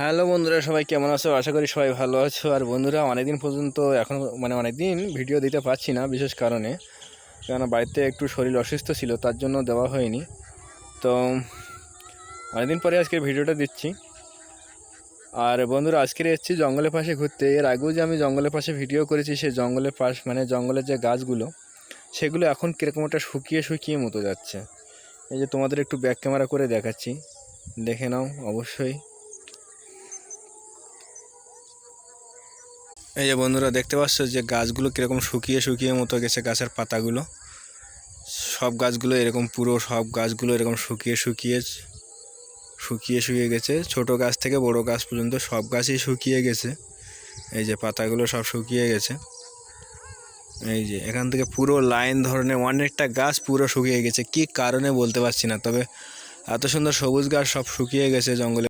Hello বন্ধুরা, সবাই কেমন আছো? আশা করি সবাই ভালো আছো। আর বন্ধুরা, অনেকদিন পর্যন্ত এখন অনেকদিন ভিডিও দিতে পারছি না, বিশেষ কারণে কেননা বাড়িতে একটু শরীর অসুস্থ ছিল, তার জন্য দেওয়া হয়নি। তো অনেকদিন পরে আজকে ভিডিওটা দিচ্ছি। আর বন্ধুরা, আজকে এসেছি জঙ্গলের পাশে ঘুরতে। এর আগেও যে আমি জঙ্গলের পাশে ভিডিও করেছি, সেই জঙ্গলের পাশ জঙ্গলের যে গাছগুলো, সেগুলো এখন কীরকম একটা শুকিয়ে শুকিয়ে মতো যাচ্ছে। এই যে তোমাদের একটু ব্যাক ক্যামেরা করে দেখাচ্ছি, দেখে নাও অবশ্যই। এই যে বন্ধুরা, দেখতে পাচ্ছ যে গাছগুলো কীরকম শুকিয়ে শুকিয়ে মতো গেছে। গাছের পাতাগুলো, সব গাছগুলো এরকম, পুরো সব গাছগুলো এরকম শুকিয়ে শুকিয়ে শুকিয়ে শুকিয়ে গেছে। ছোট গাছ থেকে বড় গাছ পর্যন্ত সব গাছই শুকিয়ে গেছে। এই যে পাতাগুলো সব শুকিয়ে গেছে। এই যে এখান থেকে পুরো লাইন ধরনের অনেকটা গাছ পুরো শুকিয়ে গেছে। কি কারণে বলতে পারছি না, তবে এত সুন্দর সবুজ গাছ সব শুকিয়ে গেছে জঙ্গলে।